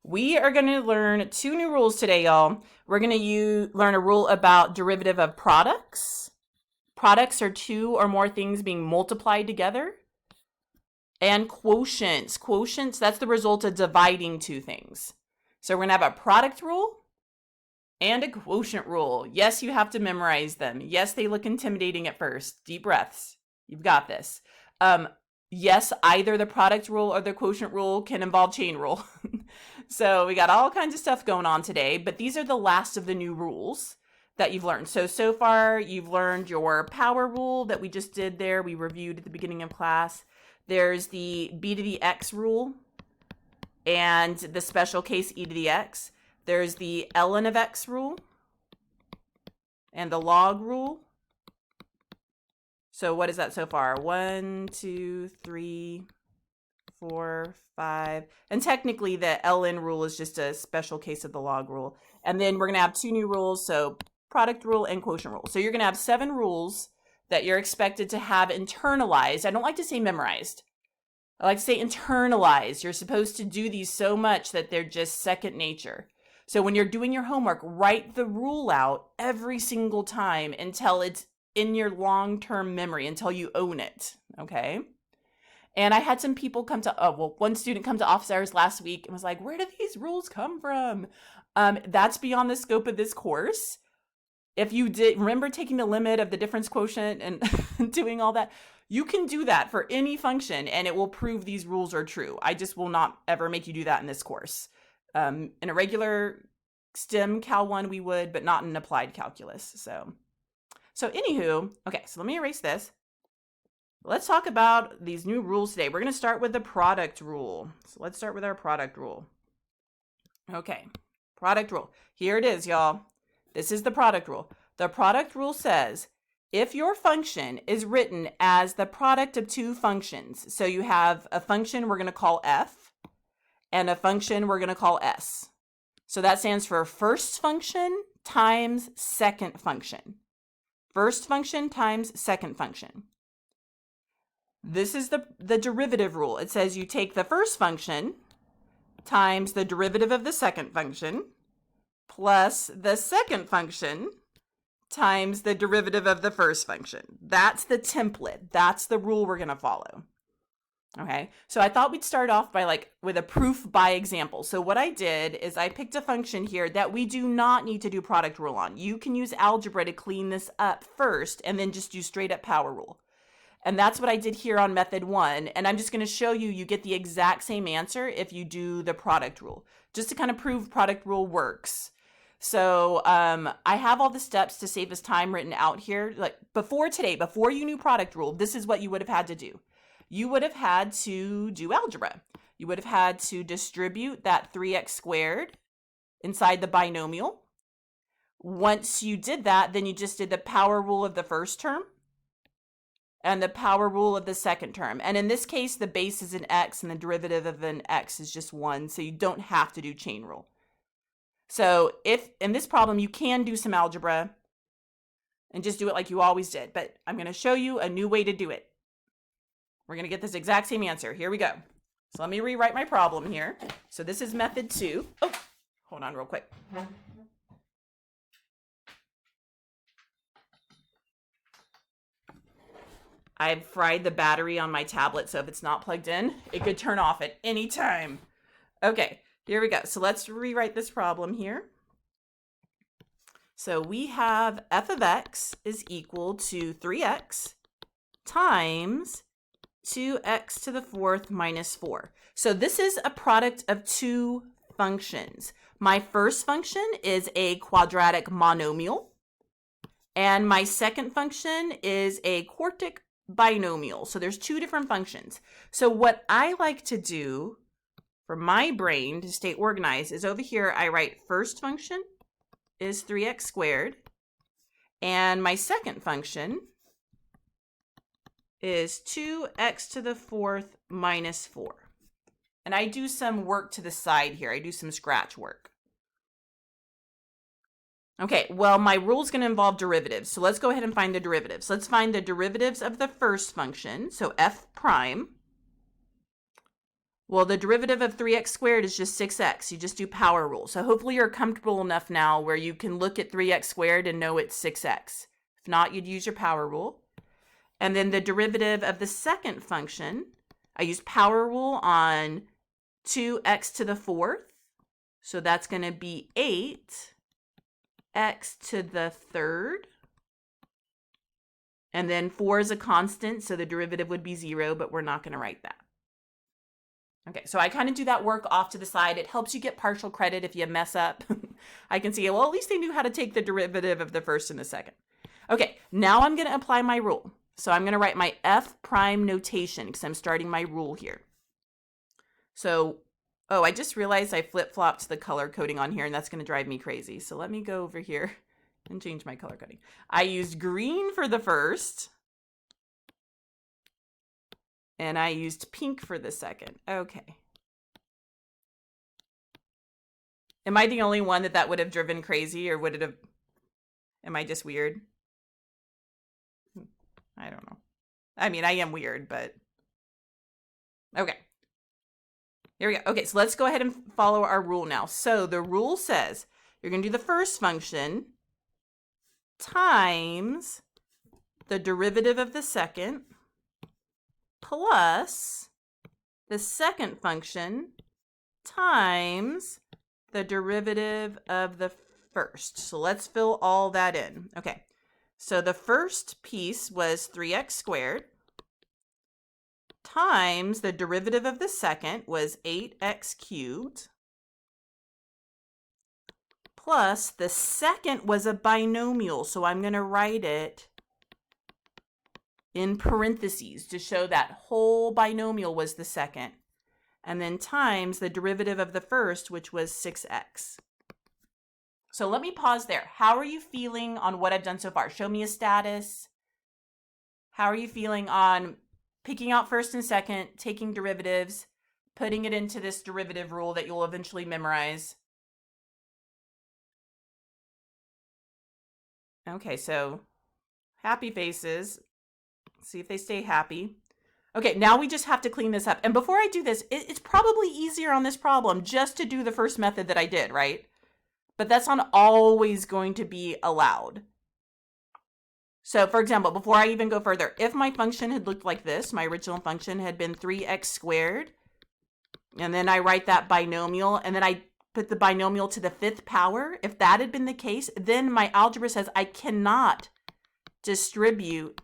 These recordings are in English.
We are going to learn two new rules today, y'all. We're going to learn a rule about derivative of products. Products are two or more things being multiplied together. And quotients. Quotients, that's the result of dividing two things. So we're going to have a product rule and a quotient rule. Yes, you have to memorize them. Yes, they look intimidating at first. Deep breaths. You've got this. Yes, either the product rule or the quotient rule can involve chain rule. So we got all kinds of stuff going on today, but these are the last of the new rules that you've learned. So far you've learned your power rule that we just did there. We reviewed at the beginning of class. There's the b to the x rule and the special case e to the x. There's the ln of x rule and the log rule. So what is that so far? 1, 2, 3, 4, 5. And technically the ln rule is just a special case of the log rule. And then we're going to have two new rules, so product rule and quotient rule. So you're going to have 7 rules that you're expected to have internalized. I don't like to say memorized. I like to say internalized. You're supposed to do these so much that they're just second nature. So when you're doing your homework, write the rule out every single time until it's in your long-term memory, until you own it, okay? And I had some people come to, one student come to office hours last week and was like, where do these rules come from? That's beyond the scope of this course. If you did remember taking the limit of the difference quotient and doing all that, you can do that for any function and it will prove these rules are true. I just will not ever make you do that in this course. In a regular STEM Cal 1 we would, but not in applied calculus. So anywho, okay, so let me erase this. Let's talk about these new rules today. We're going to start with the product rule. So let's start with our product rule. Okay, product rule. Here it is, y'all. This is the product rule. The product rule says, if your function is written as the product of two functions, so you have a function we're going to call f and a function we're going to call s. So that stands for first function times second function. First function times second function. This is the derivative rule. It says you take the first function times the derivative of the second function plus the second function times the derivative of the first function. That's the template. That's the rule we're going to follow. Okay, so I thought we'd start off with a proof by example. So what I did is I picked a function here that we do not need to do product rule on. You can use algebra to clean this up first and then just do straight up power rule. And that's what I did here on method 1. And I'm just going to show you, you get the exact same answer if you do the product rule, just to kind of prove product rule works. So I have all the steps to save us time written out here. Like before today, before you knew product rule, this is what you would have had to do. You would have had to do algebra. You would have had to distribute that 3x squared inside the binomial. Once you did that, then you just did the power rule of the first term and the power rule of the second term. And in this case, the base is an x and the derivative of an x is just 1, so you don't have to do chain rule. So if in this problem, you can do some algebra and just do it like you always did, but I'm going to show you a new way to do it. We're going to get this exact same answer. Here we go. So let me rewrite my problem here. So this is method 2. Oh, hold on real quick. I've fried the battery on my tablet, so if it's not plugged in, it could turn off at any time. Okay, here we go. So let's rewrite this problem here. So we have f of x is equal to 3x times 2x to the fourth minus 4. So this is a product of two functions. My first function is a quadratic monomial, and my second function is a quartic binomial. So there's two different functions. So what I like to do for my brain to stay organized is over here I write first function is 3x squared, and my second function is 2x to the fourth minus 4. And I do some work to the side here. I do some scratch work. Okay, well, my rule is going to involve derivatives. So let's go ahead and find the derivatives. Let's find the derivatives of the first function. So f prime Well, the derivative of 3x squared is just 6x. You just do power rule. So hopefully you're comfortable enough now where you can look at 3x squared and know it's 6x. If not, you'd use your power rule. And then the derivative of the second function, I use power rule on 2x to the fourth. So that's going to be 8x to the third. And then 4 is a constant, so the derivative would be 0, but we're not going to write that. Okay, so I kind of do that work off to the side. It helps you get partial credit if you mess up. I can see, well, at least they knew how to take the derivative of the first and the second. Okay, now I'm going to apply my rule. So I'm going to write my f prime notation because I'm starting my rule here. So, oh, I just realized I flip-flopped the color coding on here, and that's going to drive me crazy. So let me go over here and change my color coding. I used green for the first. And I used pink for the second. Okay. Am I the only one that would have driven crazy, or would it have... Am I just weird? I don't know. I mean, I am weird, but... Okay. Here we go. Okay, so let's go ahead and follow our rule now. So the rule says you're going to do the first function times the derivative of the second plus the second function times the derivative of the first. So let's fill all that in. Okay, so the first piece was 3x squared times the derivative of the second was 8x cubed plus the second was a binomial. So I'm going to write it in parentheses to show that whole binomial was the second, and then times the derivative of the first, which was 6x. So let me pause there. How are you feeling on what I've done so far? Show me a status. How are you feeling on picking out first and second, taking derivatives, putting it into this derivative rule that you'll eventually memorize? Okay, so happy faces. See if they stay happy. Okay, now we just have to clean this up. And before I do this, it's probably easier on this problem just to do the first method that I did, right? But that's not always going to be allowed. So for example, before I even go further, if my function had looked like this, my original function had been 3x squared, and then I write that binomial, and then I put the binomial to the fifth power, if that had been the case, then my algebra says I cannot distribute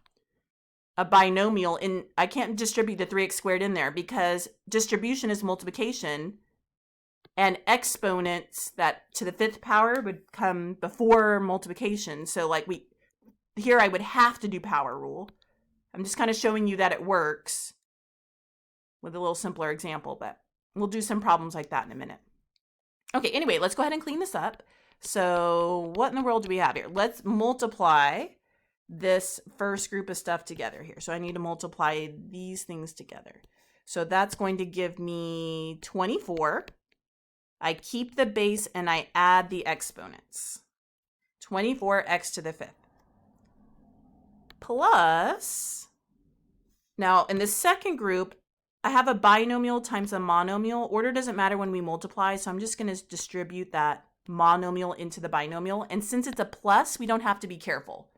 a binomial in, I can't distribute the 3x squared in there because distribution is multiplication, and exponents that to the fifth power would come before multiplication. So like here I would have to do power rule. I'm just kind of showing you that it works with a little simpler example, but we'll do some problems like that in a minute. Okay, anyway, let's go ahead and clean this up. So what in the world do we have here? Let's multiply this first group of stuff together here. So I need to multiply these things together. So that's going to give me 24. I keep the base and I add the exponents. 24x to the fifth. Plus, now in the second group, I have a binomial times a monomial. Order doesn't matter when we multiply, so I'm just going to distribute that monomial into the binomial. And since it's a plus, we don't have to be careful.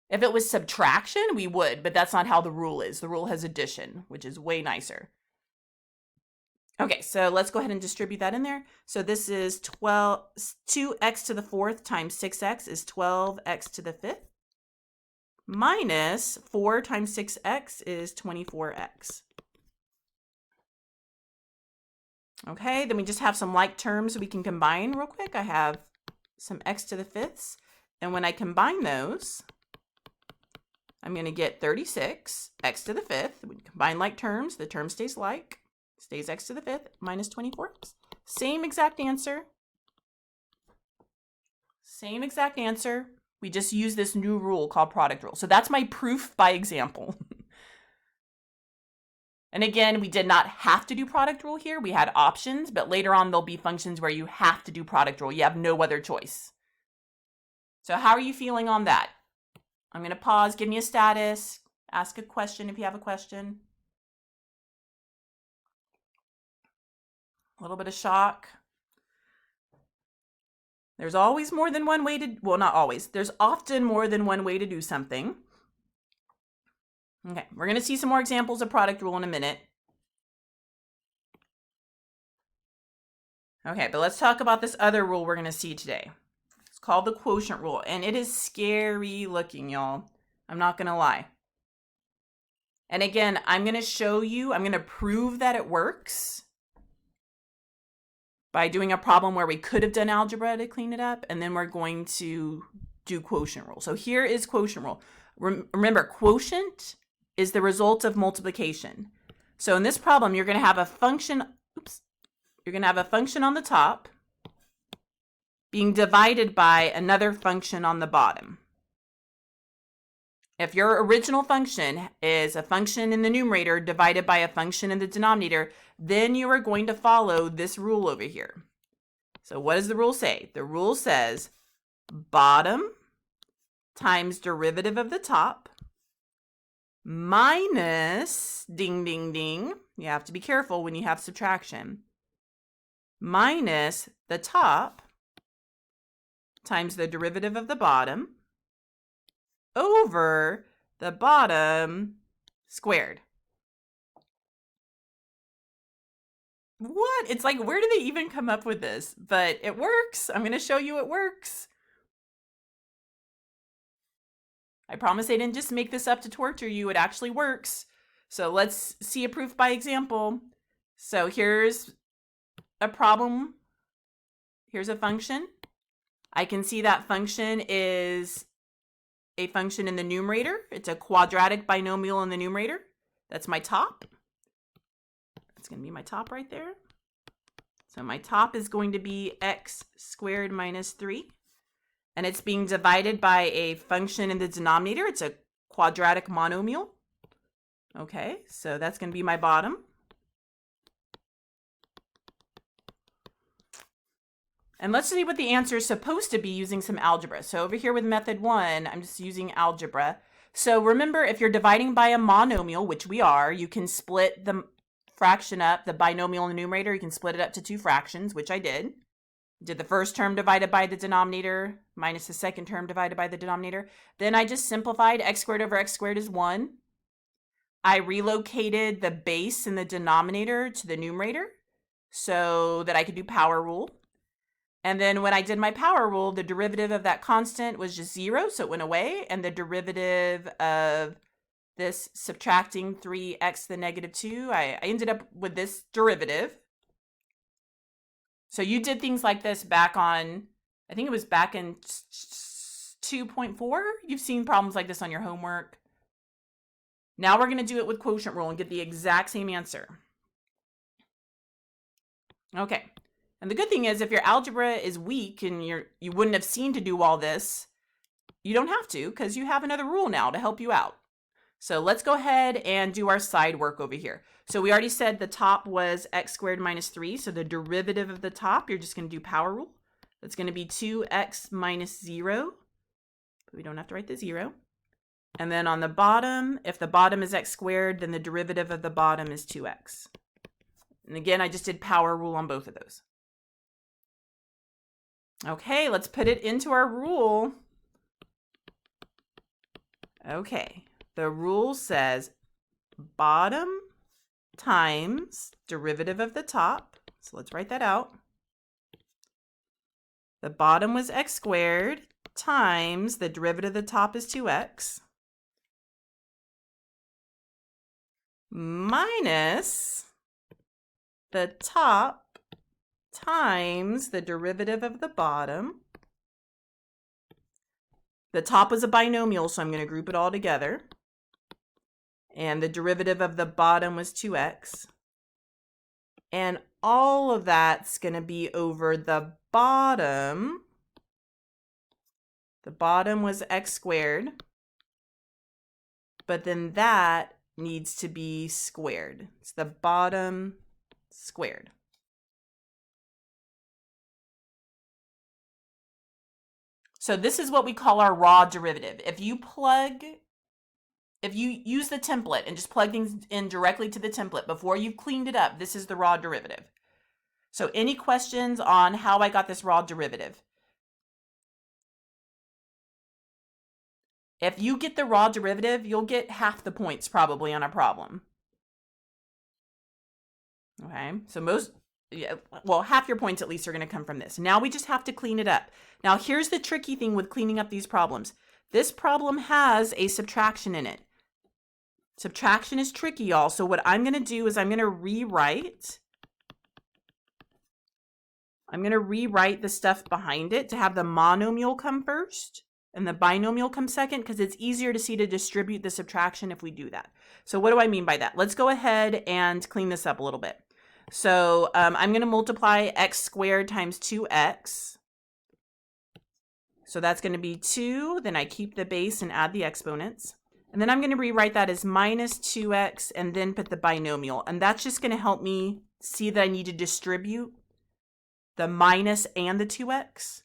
If it was subtraction, we would, but that's not how the rule is. The rule has addition, which is way nicer. Okay, so let's go ahead and distribute that in there. So this is 2x to the fourth times 6x is 12x to the fifth. Minus 4 times 6x is 24x. Okay, then we just have some like terms we can combine real quick. I have some x to the fifths, and when I combine those, I'm going to get 36, x to the fifth. We combine like terms, the term stays like, stays x to the fifth, minus 24x. Same exact answer. Same exact answer. We just use this new rule called product rule. So that's my proof by example. And again, we did not have to do product rule here. We had options, but later on there'll be functions where you have to do product rule. You have no other choice. So how are you feeling on that? I'm going to pause, give me a status, ask a question if you have a question. little bit of shock. There's always more than one way to, well, not always. There's often more than one way to do something. Okay, we're going to see some more examples of product rule in a minute. Okay, but let's talk about this other rule we're going to see today. It's called the quotient rule, and it is scary looking, y'all. I'm not going to lie. And again, I'm going to show you, I'm going to prove that it works by doing a problem where we could have done algebra to clean it up, and then we're going to do quotient rule. So here is quotient rule. Remember, quotient is the result of multiplication. So in this problem, you're going to have a function, you're going to have a function on the top being divided by another function on the bottom. If your original function is a function in the numerator divided by a function in the denominator, then you are going to follow this rule over here. So what does the rule say? The rule says bottom times derivative of the top minus, ding, ding, ding. You have to be careful when you have subtraction. Minus the top times the derivative of the bottom over the bottom squared. What? It's like, where do they even come up with this? But it works. I'm going to show you it works. I promise I didn't just make this up to torture you. It actually works. So let's see a proof by example. So here's a problem. Here's a function. I can see that function is a function in the numerator. It's a quadratic binomial in the numerator. That's my top. That's going to be my top right there. So my top is going to be x squared minus 3. And it's being divided by a function in the denominator. It's a quadratic monomial. Okay, so that's going to be my bottom. And let's see what the answer is supposed to be using some algebra. So over here with method 1, I'm just using algebra. So remember, if you're dividing by a monomial, which we are, you can split the fraction up, the binomial in the numerator, you can split it up to 2 fractions, which I did. Did the first term divided by the denominator minus the second term divided by the denominator. Then I just simplified. X squared over x squared is 1. I relocated the base in the denominator to the numerator so that I could do power rule. And then when I did my power rule, the derivative of that constant was just 0, so it went away. And the derivative of this subtracting 3x to the negative 2, I ended up with this derivative. So you did things like this back on, I think it was back in 2.4. You've seen problems like this on your homework. Now we're going to do it with quotient rule and get the exact same answer. Okay. And the good thing is, if your algebra is weak and you wouldn't have seen to do all this, you don't have to, because you have another rule now to help you out. So let's go ahead and do our side work over here. So we already said the top was x squared minus 3. So the derivative of the top, you're just going to do power rule. That's going to be 2x minus 0. But we don't have to write the 0. And then on the bottom, if the bottom is x squared, then the derivative of the bottom is 2x. And again, I just did power rule on both of those. Okay, let's put it into our rule. Okay, the rule says bottom times derivative of the top. So let's write that out. The bottom was x squared times the derivative of the top is 2x minus the top times the derivative of the bottom. The top was a binomial, so I'm going to group it all together. And the derivative of the bottom was 2x. And all of that's going to be over the bottom. The bottom was x squared. But then that needs to be squared. It's the bottom squared. So this is what we call our raw derivative. If you use the template and just plug things in directly to the template before you've cleaned it up, this is the raw derivative. So any questions on how I got this raw derivative? If you get the raw derivative, you'll get half the points probably on a problem. Okay, so half your points at least are going to come from this. Now we just have to clean it up. Now here's the tricky thing with cleaning up these problems. This problem has a subtraction in it. Subtraction is tricky, y'all. So what I'm going to do is I'm going to rewrite the stuff behind it to have the monomial come first and the binomial come second, because it's easier to see to distribute the subtraction if we do that. So what do I mean by that? Let's go ahead and clean this up a little bit. So I'm going to multiply x squared times 2x. So that's going to be 2. Then I keep the base and add the exponents. And then I'm going to rewrite that as minus 2x and then put the binomial. And that's just going to help me see that I need to distribute the minus and the 2x.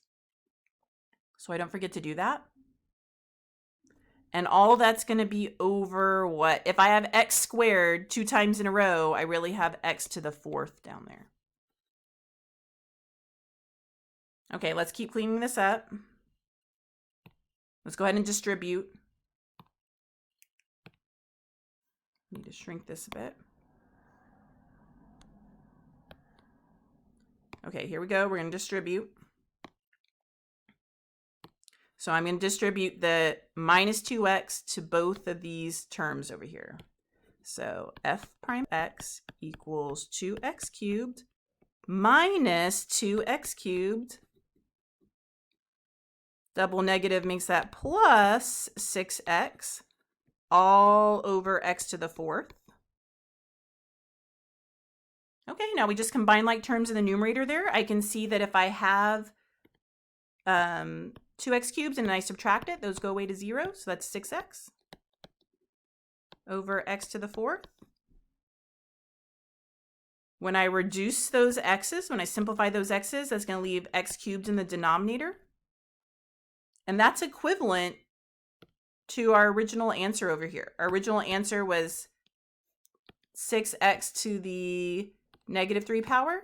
So I don't forget to do that. And all that's going to be over what? If I have x squared 2 times in a row, I really have x to the 4th down there. Okay, let's keep cleaning this up. Let's go ahead and distribute. Need to shrink this a bit. Okay, here we go. We're going to distribute. So I'm going to distribute the minus 2x to both of these terms over here. So f prime x equals 2x cubed minus 2x cubed. Double negative makes that plus 6x all over x to the 4th. Okay, now we just combine like terms in the numerator there. I can see that if I have 2x cubed and I subtract it, those go away to 0. So that's 6x over x to the 4th. When I reduce those x's, when I simplify those x's, that's going to leave x cubed in the denominator. And that's equivalent to our original answer over here. Our original answer was 6x to the negative 3 power.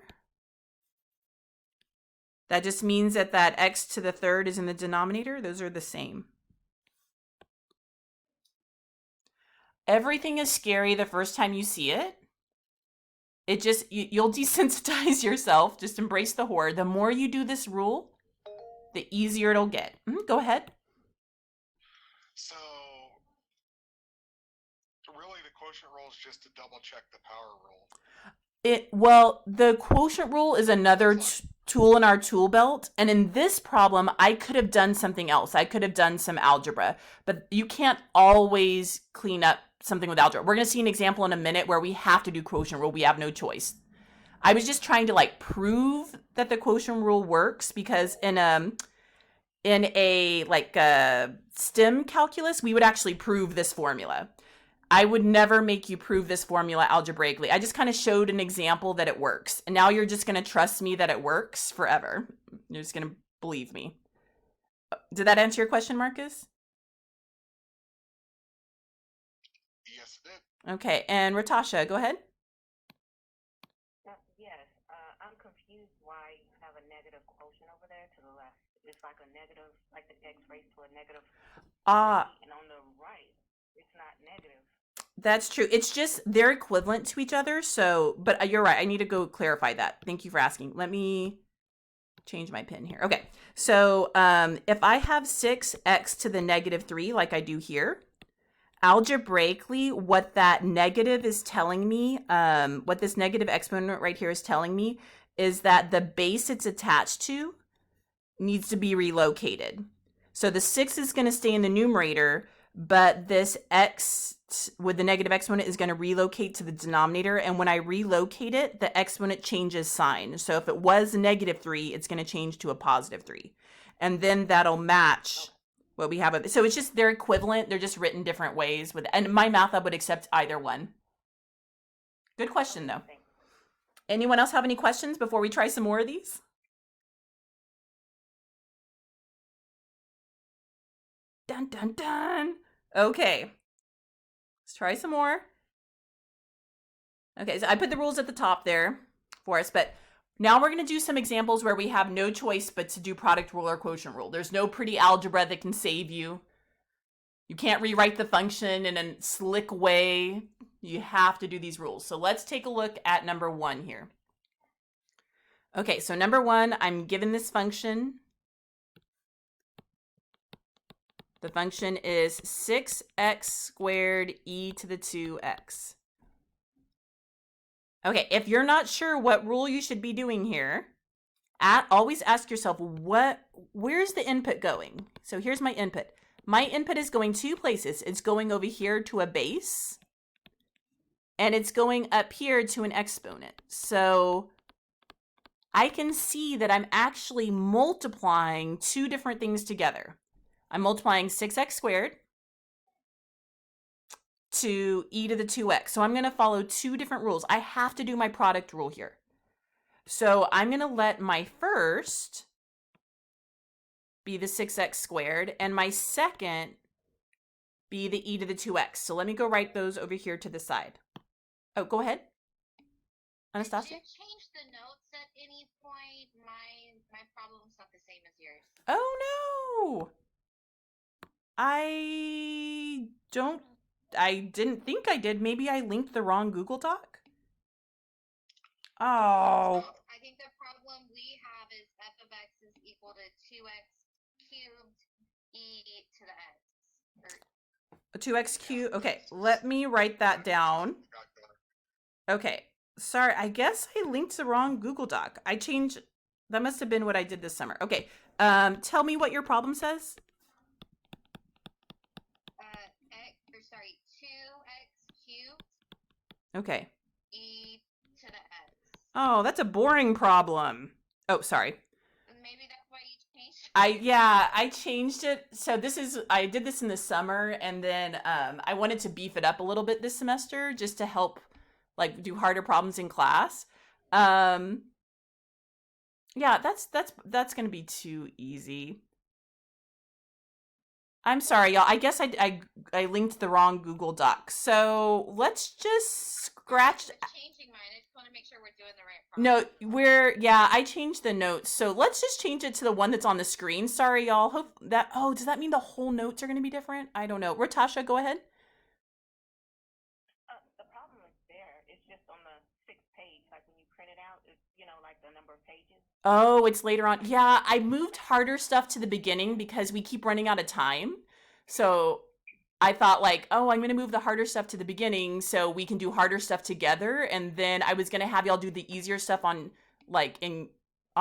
That just means that that x to the 3rd is in the denominator. Those are the same. Everything is scary the first time you see it. It just, you'll desensitize yourself. Just embrace the horror. The more you do this rule, the easier it'll get. Go ahead. So, really the quotient rule is just to double check the power rule. Well, the quotient rule is another tool in our tool belt. And in this problem, I could have done something else. I could have done some algebra, but you can't always clean up something with algebra. We're going to see an example in a minute where we have to do quotient rule. We have no choice. I was just trying to prove that the quotient rule works, because in a STEM calculus, we would actually prove this formula. I would never make you prove this formula algebraically. I just kind of showed an example that it works. And now you're just going to trust me that it works forever. You're just going to believe me. Did that answer your question, Marcus? Yes, it did. Okay, and Ratasha, go ahead. Yes, I'm confused why you have a negative quotient over there to the left. It's like a negative, like the x raised to a negative. And on the right, it's not negative. That's true. It's just they're equivalent to each other. So, but you're right. I need to go clarify that. Thank you for asking. Let me change my pen here. Okay. So if I have 6x to the negative 3, like I do here, algebraically, what that negative is telling me, what this negative exponent right here is telling me, is that the base it's attached to needs to be relocated. So the 6 is going to stay in the numerator, but this x with the negative exponent is going to relocate to the denominator. And when I relocate it, the exponent changes sign. So if it was negative 3, it's going to change to a positive 3. And then that'll match what we have. So it's just, they're equivalent. They're just written different ways. And my math would accept either one. Good question, though. Anyone else have any questions before we try some more of these? Dun, dun, dun. Okay. Let's try some more. Okay, so I put the rules at the top there for us, but Now we're going to do some examples where we have no choice but to do product rule or quotient rule. There's no pretty algebra that can save you. You can't rewrite the function in a slick way. You have to do these rules. So let's take a look at number 1 here. Okay, so number 1, I'm given this function. The function is 6x squared e to the 2x. Okay, if you're not sure what rule you should be doing here, always ask yourself, where's the input going? So here's my input. My input is going 2 places. It's going over here to a base, and it's going up here to an exponent. So I can see that I'm actually multiplying 2 different things together. I'm multiplying 6x squared to e to the 2x. So I'm going to follow 2 different rules. I have to do my product rule here. So I'm going to let my first be the 6x squared and my second be the e to the 2x. So let me go write those over here to the side. Oh, go ahead, Anastasia. Did you change the notes at any point? My problem's not the same as yours. Oh no! I didn't think I did. Maybe I linked the wrong Google Doc. Oh. I think the problem we have is f of x is equal to 2x cubed e to the x. A 2x cubed. Okay, let me write that down. Okay, sorry. I guess I linked the wrong Google Doc. That must have been what I did this summer. Okay, tell me what your problem says. 2x cubed. Okay. E to the x. Oh, that's a boring problem. Oh, sorry. Maybe that's why you changed it. I changed it. So I did this in the summer, and then I wanted to beef it up a little bit this semester just to help like do harder problems in class. Yeah, that's gonna be too easy. I'm sorry, y'all. I guess I linked the wrong Google Doc. So let's just scratch. I'm changing mine. I just want to make sure we're doing the right problem. No, I changed the notes. So let's just change it to the one that's on the screen. Sorry, y'all. Does that mean the whole notes are going to be different? I don't know. Ratasha, go ahead. The problem is there. It's just on the 6th page. Like when you print it out, it's, like the number of pages. Oh, it's later on. Yeah, I moved harder stuff to the beginning because we keep running out of time. So I thought like, oh, I'm going to move the harder stuff to the beginning so we can do harder stuff together. And then I was going to have y'all do the easier stuff on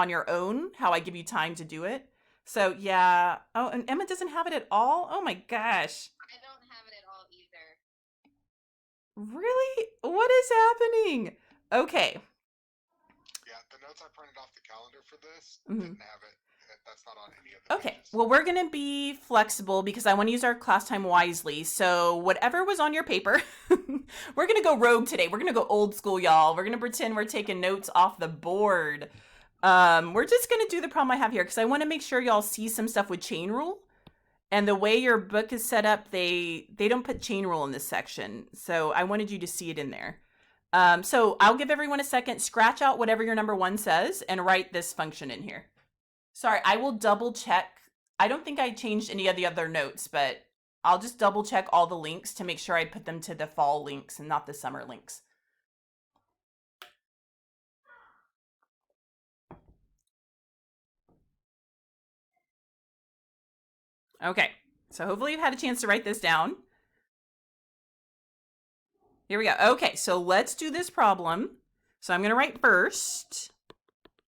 your own, how I give you time to do it. So yeah. Oh, and Emma doesn't have it at all? Oh my gosh. I don't have it at all either. Really? What is happening? Okay. Yeah, the notes I printed off the calendar for this Mhm. didn't have it. That's not on any of the Okay, pages. well, we're going to be flexible because I want to use our class time wisely. So whatever was on your paper, we're going to go rogue today. We're going to go old school, y'all. We're going to pretend we're taking notes off the board. We're just going to do the problem I have here because I want to make sure y'all see some stuff with chain rule. And the way your book is set up, they don't put chain rule in this section. So I wanted you to see it in there. So I'll give everyone a second. Scratch out whatever your number 1 says and write this function in here. Sorry, I will double check. I don't think I changed any of the other notes, but I'll just double check all the links to make sure I put them to the fall links and not the summer links. Okay, so hopefully you've had a chance to write this down. Here we go. Okay, so let's do this problem. So I'm going to write first.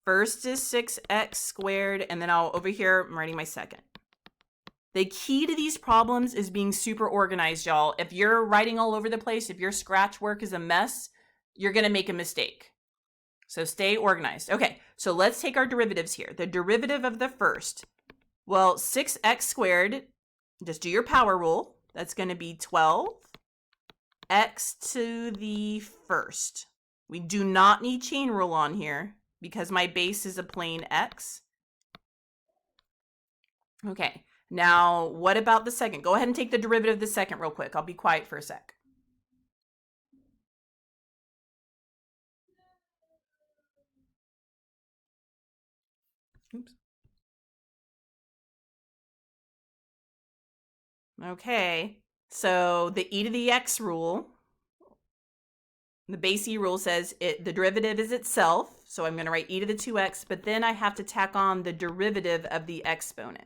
First is 6x squared, and then over here, I'm writing my second. The key to these problems is being super organized, y'all. If you're writing all over the place, if your scratch work is a mess, you're going to make a mistake. So stay organized. Okay, so let's take our derivatives here. The derivative of the first. Well, 6x squared, just do your power rule. That's going to be 12x to the first. We do not need chain rule on here because my base is a plain x. Okay, now what about the second? Go ahead and take the derivative of the second real quick. I'll be quiet for a sec. Oops. Okay, so the e to the x rule, the base e rule says the derivative is itself. So I'm going to write e to the 2x, but then I have to tack on the derivative of the exponent.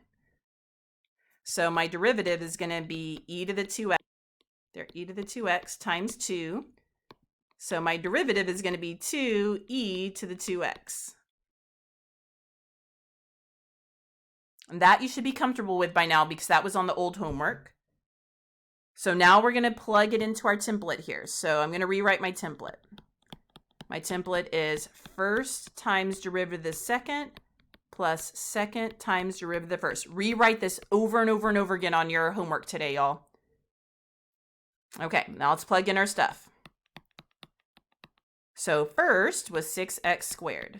So my derivative is going to be e to the 2x. There, e to the 2x times 2. So my derivative is going to be 2e to the 2x. And that you should be comfortable with by now because that was on the old homework. So now we're going to plug it into our template here. So I'm going to rewrite my template. My template is first times derivative of the second plus second times derivative of the first. Rewrite this over and over and over again on your homework today, y'all. Okay, now let's plug in our stuff. So first was 6x squared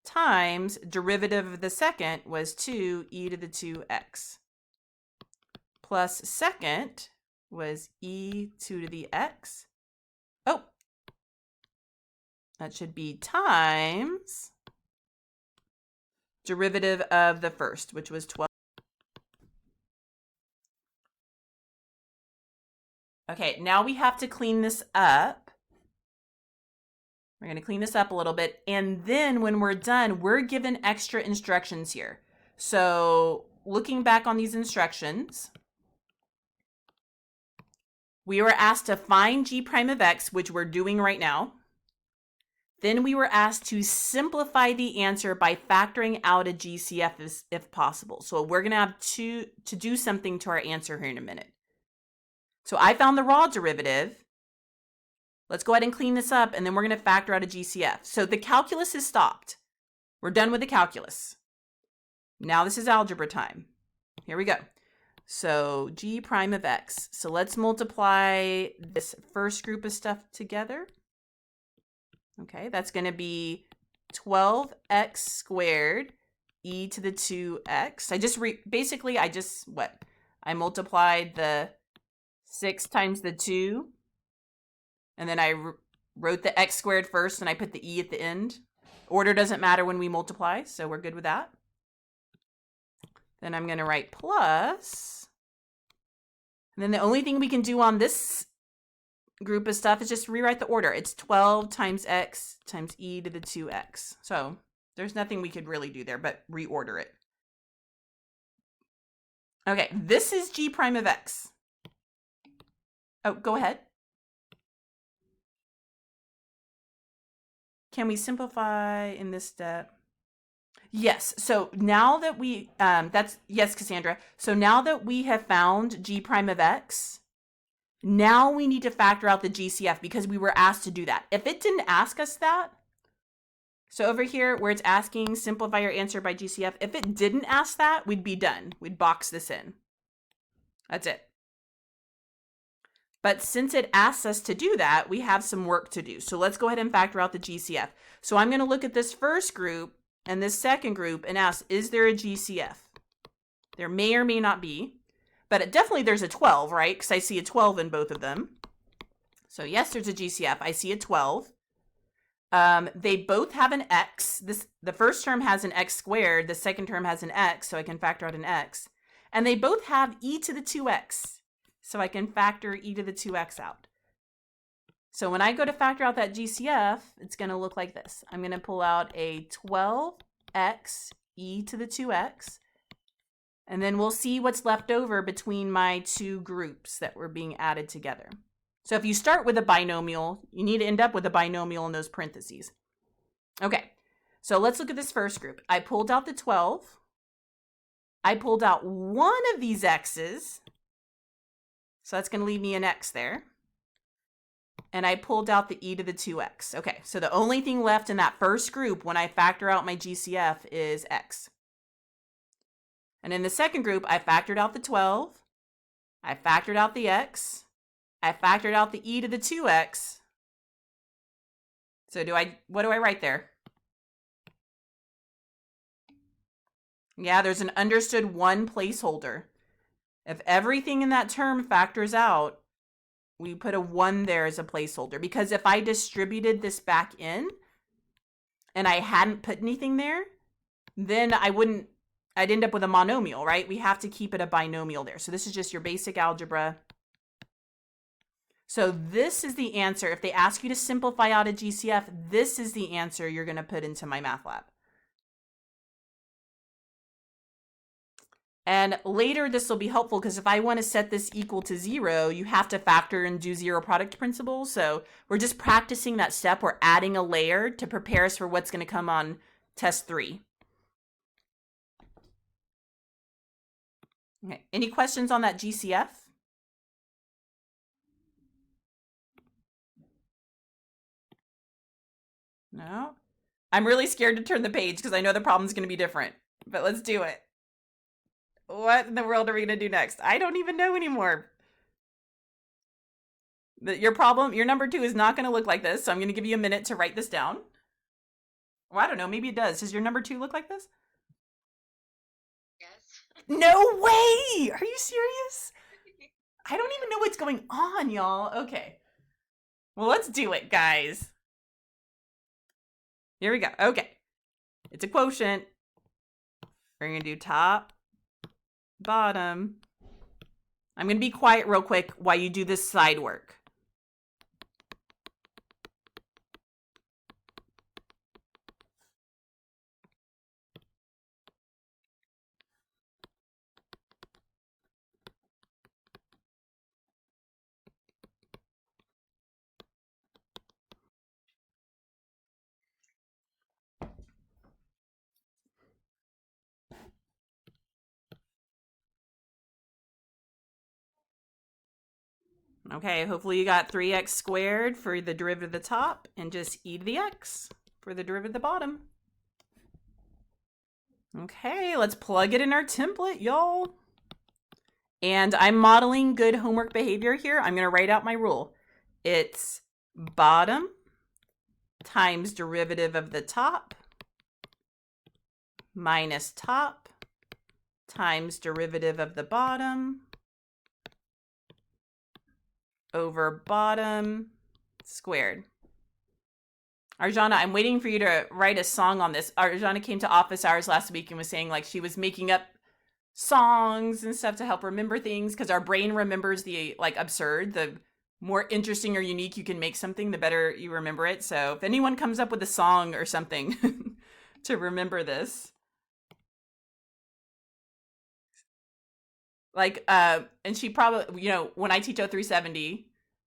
times derivative of the second was 2e to the 2x plus second was e2 to the x. Oh, that should be times derivative of the first, which was 12. Okay, now we have to clean this up. We're going to clean this up a little bit. And then when we're done, we're given extra instructions here. So looking back on these instructions, we were asked to find g prime of x, which we're doing right now. Then we were asked to simplify the answer by factoring out a GCF if possible. So we're going to have to do something to our answer here in a minute. So I found the raw derivative. Let's go ahead and clean this up, and then we're going to factor out a GCF. So the calculus is stopped. We're done with the calculus. Now this is algebra time. Here we go. So g prime of x. So let's multiply this first group of stuff together. Okay, that's going to be 12x squared e to the 2x. I multiplied the 6 times the 2. And then I wrote the x squared first and I put the e at the end. Order doesn't matter when we multiply, so we're good with that. Then I'm going to write plus. And then the only thing we can do on this group of stuff is just rewrite the order. It's 12 times x times e to the 2x. So there's nothing we could really do there but reorder it. Okay, this is g prime of x. Oh, go ahead. Can we simplify in this step? Yes. So now that we, yes, Cassandra. So now that we have found g prime of x, now we need to factor out the GCF because we were asked to do that. If it didn't ask us that, so over here where it's asking simplify your answer by GCF, if it didn't ask that, we'd be done. We'd box this in. That's it. But since it asks us to do that, we have some work to do. So let's go ahead and factor out the GCF. So I'm going to look at this first group and this second group and ask, is there a GCF? There may or may not be, but definitely there's a 12, right? Because I see a 12 in both of them. So yes, there's a GCF. I see a 12. They both have an x. The first term has an x squared. The second term has an x, so I can factor out an x. And they both have e to the 2x. So I can factor e to the 2x out. So when I go to factor out that GCF, it's going to look like this. I'm going to pull out a 12x e to the 2x. And then we'll see what's left over between my two groups that were being added together. So if you start with a binomial, you need to end up with a binomial in those parentheses. Okay, so let's look at this first group. I pulled out the 12. I pulled out one of these x's. So that's going to leave me an x there. And I pulled out the e to the 2x. Okay, so the only thing left in that first group when I factor out my GCF is x. And in the second group, I factored out the 12. I factored out the x. I factored out the e to the 2x. So what do I write there? Yeah, there's an understood 1 placeholder. If everything in that term factors out, we put a 1 there as a placeholder. Because if I distributed this back in and I hadn't put anything there, then I'd end up with a monomial, right? We have to keep it a binomial there. So this is just your basic algebra. So this is the answer. If they ask you to simplify out a GCF, this is the answer you're going to put into MyMathLab. And later this will be helpful because if I want to set this equal to 0, you have to factor and do zero product principle. So we're just practicing that step. We're adding a layer to prepare us for what's going to come on test 3. Okay. Any questions on that GCF? No? I'm really scared to turn the page because I know the problem's going to be different. But let's do it. What in the world are we going to do next? I don't even know anymore. Your number 2 is not going to look like this. So I'm going to give you a minute to write this down. Well, I don't know. Maybe it does. Does your number 2 look like this? Yes. No way! Are you serious? I don't even know what's going on, y'all. Okay. Well, let's do it, guys. Here we go. Okay. It's a quotient. We're going to do top, bottom. I'm going to be quiet real quick while you do this side work. Okay, hopefully you got 3x squared for the derivative of the top and just e to the x for the derivative of the bottom. Okay, let's plug it in our template, y'all. And I'm modeling good homework behavior here. I'm going to write out my rule. It's bottom times derivative of the top minus top times derivative of the bottom over bottom squared. Arjana, I'm waiting for you to write a song on this. Arjana came to office hours last week and was saying like she was making up songs and stuff to help remember things because our brain remembers the like absurd. The more interesting or unique you can make something, the better you remember it. So if anyone comes up with a song or something to remember this. Like, and she probably, you know, when I teach O370,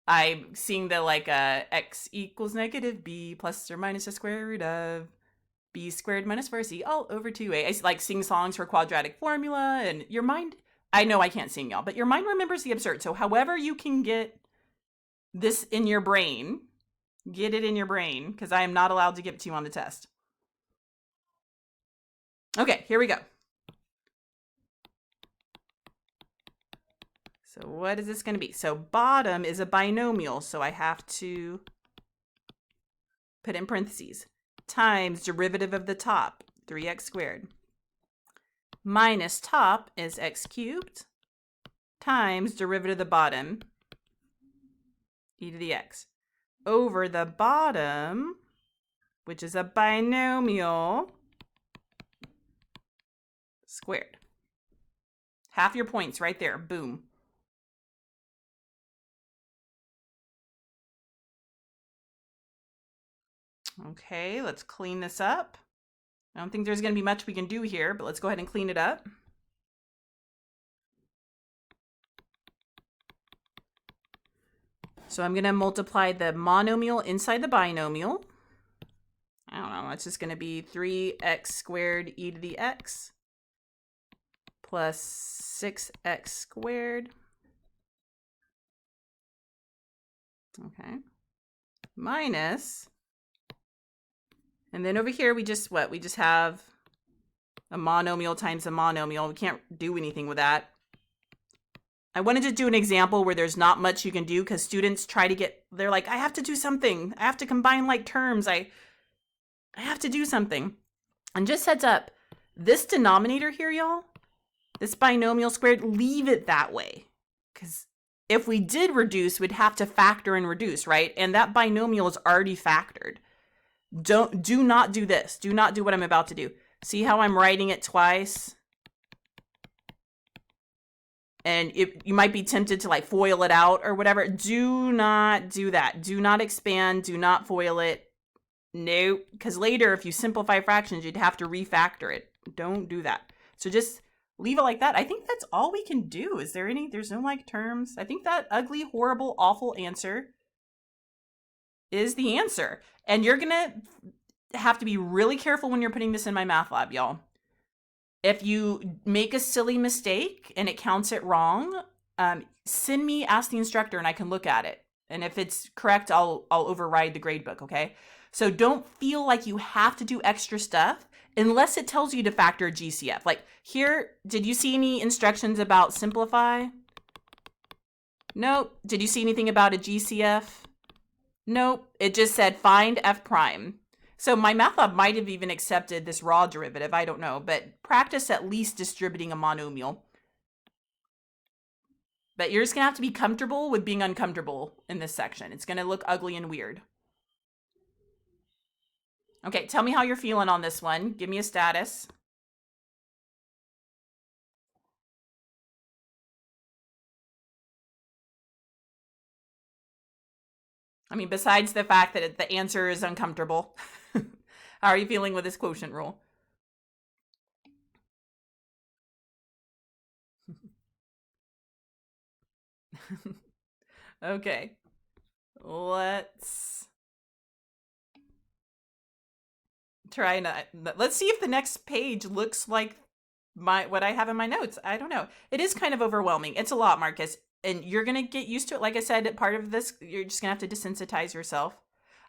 I sing the like x equals negative b plus or minus the square root of b squared minus 4c all over 2a. I like sing songs for quadratic formula, and your mind, I know I can't sing y'all, but your mind remembers the absurd. So however you can get this in your brain, get it in your brain, because I am not allowed to give it to you on the test. Okay, here we go. So what is this going to be? So bottom is a binomial, so I have to put in parentheses, times derivative of the top, 3x squared, minus top is x cubed, times derivative of the bottom, e to the x, over the bottom, which is a binomial, squared. Half your points right there, boom. Okay, let's clean this up. I don't think there's going to be much we can do here, but let's go ahead and clean it up. So I'm going to multiply the monomial inside the binomial. I don't know, it's just going to be 3x squared e to the x plus 6x squared. Okay. Minus... And then over here, we just have a monomial times a monomial. We can't do anything with that. I wanted to do an example where there's not much you can do because students try to get, they're like, I have to do something. I have to combine like terms. I have to do something. And just heads up, this denominator here, y'all, this binomial squared, leave it that way. Because if we did reduce, we'd have to factor and reduce, right? And that binomial is already factored. Do not do this. Do not do what I'm about to do. See how I'm writing it twice? And you might be tempted to like FOIL it out or whatever. Do not do that. Do not expand. Do not FOIL it. No, because later if you simplify fractions, you'd have to refactor it. Don't do that. So just leave it like that. I think that's all we can do. Is there any, there's no like terms. I think that ugly, horrible, awful answer is the answer. And you're going to have to be really careful when you're putting this in my math lab, y'all. If you make a silly mistake and it counts it wrong, send me, ask the instructor, and I can look at it. And if it's correct, I'll override the gradebook, okay? So don't feel like you have to do extra stuff unless it tells you to factor a GCF. Like here, did you see any instructions about simplify? Nope. Did you see anything about a GCF? Nope. It just said find F prime. So my math lab might have even accepted this raw derivative. I don't know, but practice at least distributing a monomial. But you're just going to have to be comfortable with being uncomfortable in this section. It's going to look ugly and weird. Okay, tell me how you're feeling on this one. Give me a status. I mean, besides the fact that the answer is uncomfortable, how are you feeling with this quotient rule? Okay, let's try not. Let's see if the next page looks like what I have in my notes. I don't know. It is kind of overwhelming. It's a lot, Marcus. And you're going to get used to it. Like I said, part of this, you're just going to have to desensitize yourself.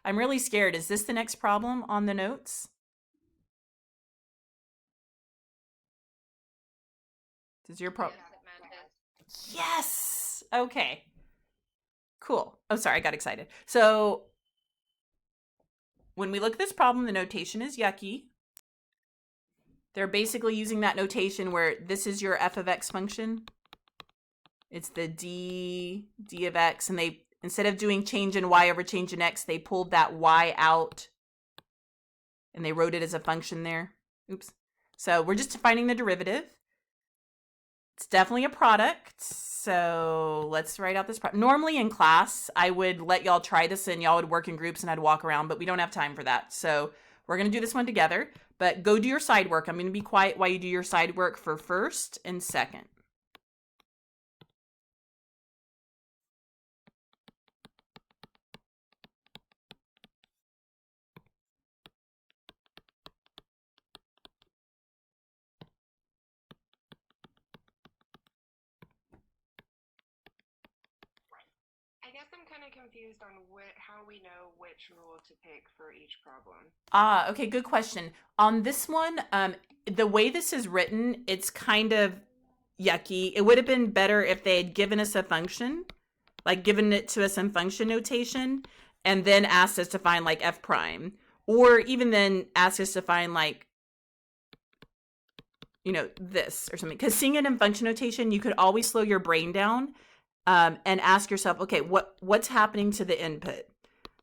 I'm really scared. Is this the next problem on the notes? Does your problem? Yes! Okay. Cool. Oh, sorry. I got excited. So when we look at this problem, the notation is yucky. They're basically using that notation where this is your f of x function. It's the d of x, and they, instead of doing change in y over change in x, they pulled that y out and they wrote it as a function there. Oops. So we're just defining the derivative. It's definitely a product. So let's write out this product. Normally in class, I would let y'all try this and y'all would work in groups and I'd walk around, but we don't have time for that. So we're going to do this one together, but go do your side work. I'm going to be quiet while you do your side work for first and second. I guess I'm kind of confused on how we know which rule to pick for each problem. Okay, good question. On this one, the way this is written, it's kind of yucky. It would have been better if they had given us a function, like given it to us in function notation, and then asked us to find like f prime, or even then asked us to find like, you know, this or something. Because seeing it in function notation, you could always slow your brain down and ask yourself, okay, what's happening to the input?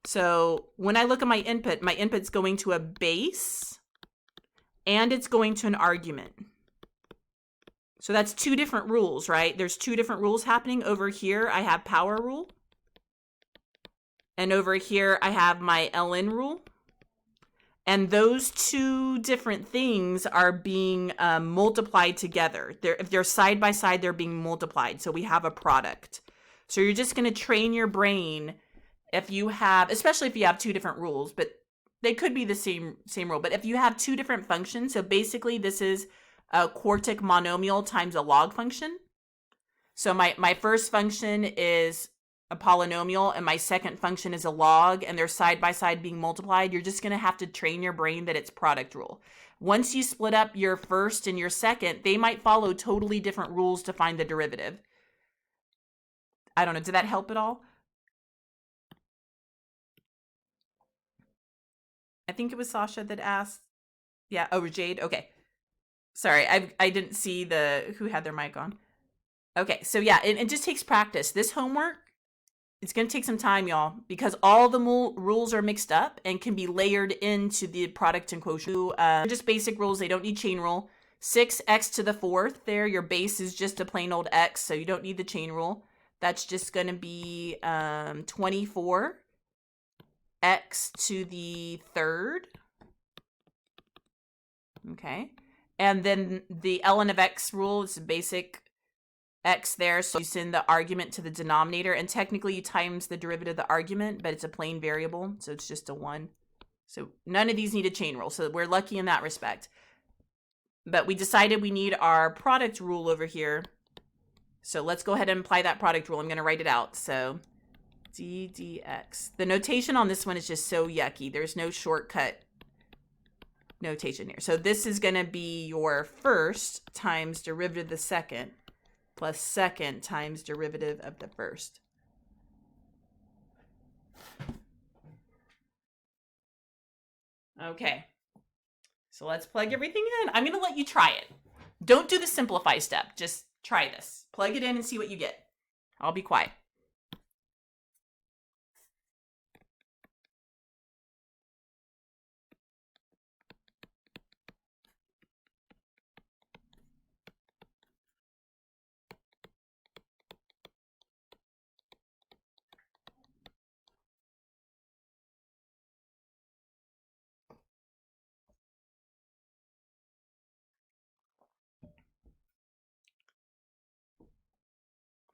So when I look at my input's going to a base and it's going to an argument. So that's two different rules, right? There's two different rules happening. Over here, I have power rule. And over here, I have my ln rule. And those two different things are being multiplied together. If they're side by side, they're being multiplied. So we have a product. So you're just going to train your brain if you have, especially if you have two different rules, but they could be the same rule. But if you have two different functions, so basically this is a quartic monomial times a log function. So my first function is a polynomial and my second function is a log, and they're side by side being multiplied. You're just going to have to train your brain that it's product rule. Once you split up your first and your second, they might follow totally different rules to find the derivative. I don't know. Did that help at all? I think it was Sasha that asked. Yeah. Oh, Jade. Okay. Sorry. I didn't see who had their mic on. Okay. So yeah, it just takes practice. This homework, it's going to take some time, y'all, because all the rules are mixed up and can be layered into the product and quotient. Just basic rules. They don't need chain rule. 6x to the 4th there. Your base is just a plain old x, so you don't need the chain rule. That's just going to be 24 x to the 3rd. Okay. And then the ln of x rule is a basic x there. So you send the argument to the denominator, and technically you times the derivative of the argument, but it's a plain variable, so it's just a 1. So none of these need a chain rule, so we're lucky in that respect. But we decided we need our product rule over here. So let's go ahead and apply that product rule. I'm going to write it out. So d dx. The notation on this one is just so yucky. There's no shortcut notation here. So this is going to be your first times derivative of the second plus second times derivative of the first. Okay. So let's plug everything in. I'm going to let you try it. Don't do the simplify step. Just try this. Plug it in and see what you get. I'll be quiet.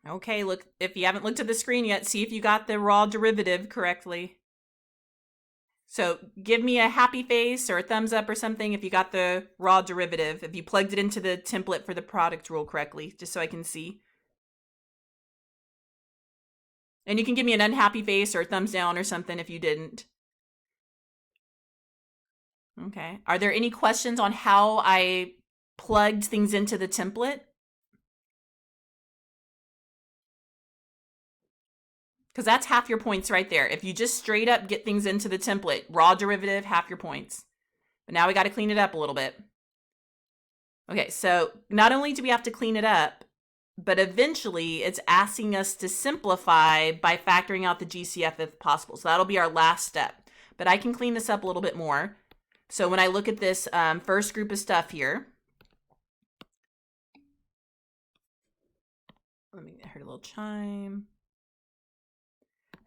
Okay, look, if you haven't looked at the screen yet, see if you got the raw derivative correctly. So give me a happy face or a thumbs up or something if you got the raw derivative, if you plugged it into the template for the product rule correctly, just so I can see. And you can give me an unhappy face or a thumbs down or something if you didn't. Okay. Are there any questions on how I plugged things into the template? Because that's half your points right there. If you just straight up get things into the template, raw derivative, half your points. But now we got to clean it up a little bit. Okay, so not only do we have to clean it up, but eventually it's asking us to simplify by factoring out the GCF if possible. So that'll be our last step. But I can clean this up a little bit more. So when I look at this first group of stuff here, let me hear a little chime.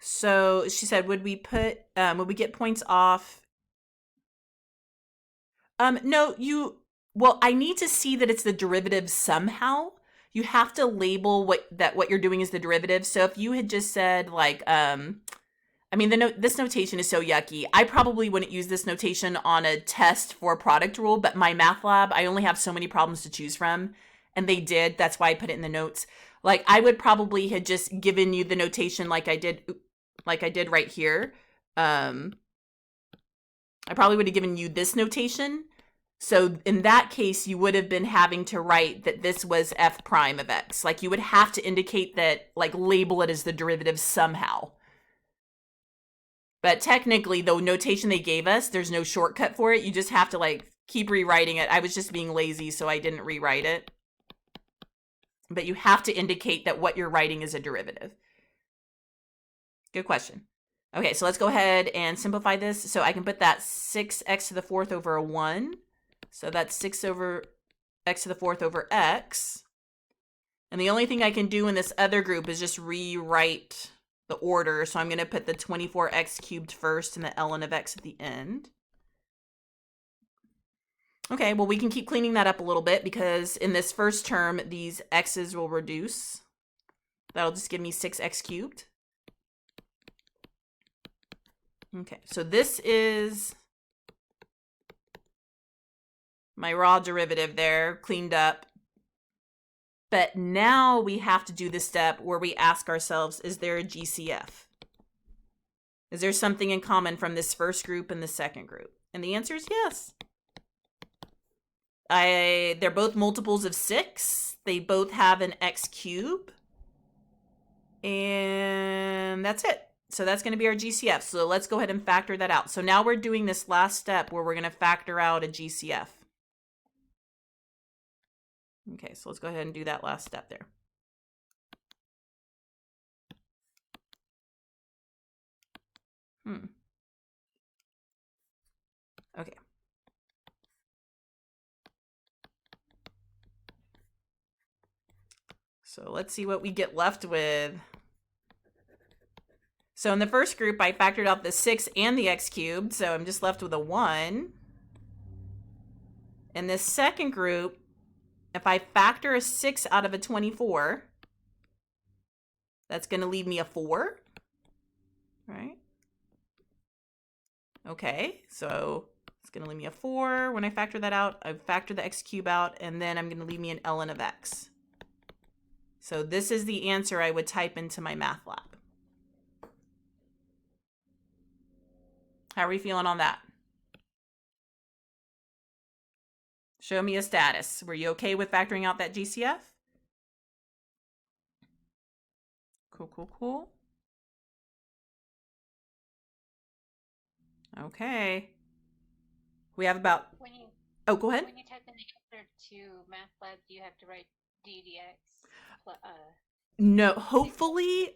So she said, would we get points off? No, well, I need to see that it's the derivative somehow. You have to label what you're doing is the derivative. So if you had just said like, I mean, this notation is so yucky. I probably wouldn't use this notation on a test for a product rule, but my math lab, I only have so many problems to choose from, and they did. That's why I put it in the notes. Like, I would probably have just given you the notation like I did right here. I probably would have given you this notation. So in that case, you would have been having to write that this was f prime of x. Like, you would have to indicate that, like, label it as the derivative somehow. But technically, the notation they gave us, there's no shortcut for it. You just have to, like, keep rewriting it. I was just being lazy, so I didn't rewrite it. But you have to indicate that what you're writing is a derivative. Good question. Okay, so let's go ahead and simplify this. So I can put that 6x to the 4th over a 1. So that's 6 over x to the 4th over x. And the only thing I can do in this other group is just rewrite the order. So I'm going to put the 24x cubed first and the ln of x at the end. Okay, well, we can keep cleaning that up a little bit because in this first term, these x's will reduce. That'll just give me 6x cubed. Okay, so this is my raw derivative there, cleaned up. But now we have to do the step where we ask ourselves, is there a GCF? Is there something in common from this first group and the second group? And the answer is yes. They're both multiples of 6. They both have an x cube. And that's it. So that's going to be our GCF. So let's go ahead and factor that out. So now we're doing this last step where we're going to factor out a GCF. Okay, so let's go ahead and do that last step there. Okay. So let's see what we get left with. So in the first group, I factored out the 6 and the x cubed, so I'm just left with a 1. In this second group, if I factor a 6 out of a 24, that's going to leave me a 4, right? Okay, so it's going to leave me a 4. When I factor that out, I factor the x cubed out, and then I'm going to leave me an ln of x. So this is the answer I would type into MyMathLab. How are we feeling on that? Show me a status. Were you okay with factoring out that GCF? Cool, cool, cool. Okay. We have about... Oh, go ahead. When you type in the answer to MathLab, do you have to write ddx? No, hopefully...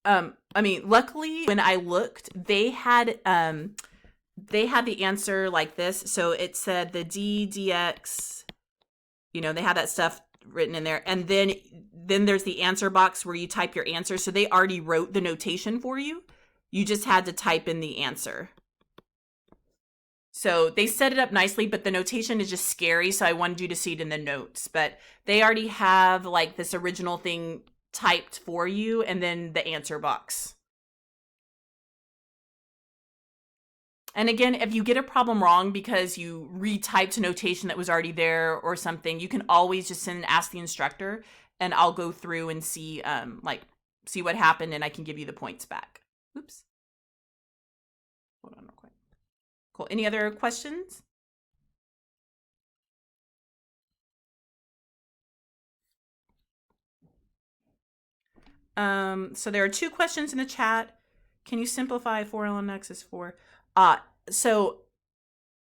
I mean, luckily, when I looked, they had the answer like this. So it said the ddx, you know, they had that stuff written in there. And then there's the answer box where you type your answer. So they already wrote the notation for you. You just had to type in the answer. So they set it up nicely, but the notation is just scary. So I wanted you to see it in the notes. But they already have like this original thing typed for you and then the answer box. And again, if you get a problem wrong because you retyped a notation that was already there or something, you can always just send and ask the instructor and I'll go through and see see what happened and I can give you the points back. Oops. Hold on real quick. Cool. Any other questions? So there are 2 questions in the chat. Can you simplify 4 ln x is 4? So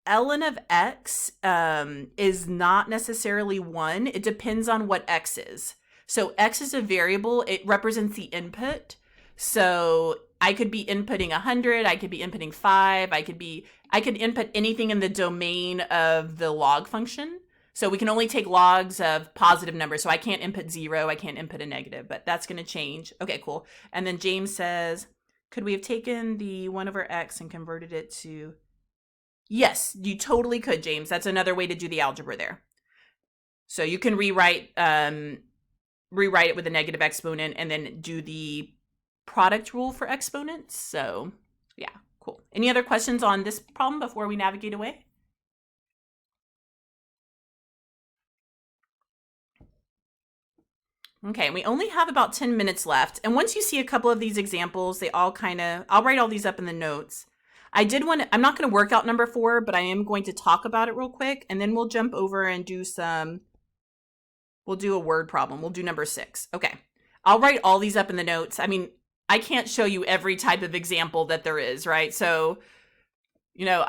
ln of x is not necessarily 1. It depends on what x is. So x is a variable. It represents the input. So I could be inputting 100. I could be inputting 5. I could input anything in the domain of the log function. So we can only take logs of positive numbers. So I can't input 0. I can't input a negative, but that's going to change. Okay, cool. And then James says, could we have taken the 1 over x and converted it to... Yes, you totally could, James. That's another way to do the algebra there. So you can rewrite it with a negative exponent and then do the product rule for exponents. So yeah, cool. Any other questions on this problem before we navigate away? Okay, we only have about 10 minutes left. And once you see a couple of these examples, they all I'll write all these up in the notes. I'm not going to work out number 4, but I am going to talk about it real quick. And then we'll jump over and we'll do a word problem. We'll do number 6. Okay. I'll write all these up in the notes. I mean, I can't show you every type of example that there is, right? So, you know,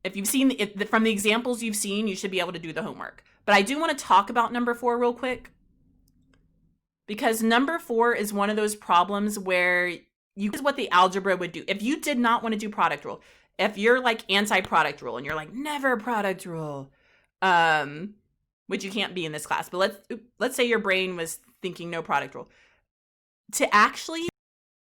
if you've seen it from the examples you've seen, you should be able to do the homework. But I do want to talk about number 4 real quick. Because number 4 is one of those problems where is what the algebra would do. If you did not want to do product rule, if you're like anti-product rule and you're like, never product rule, which you can't be in this class, but let's say your brain was thinking no product rule. To actually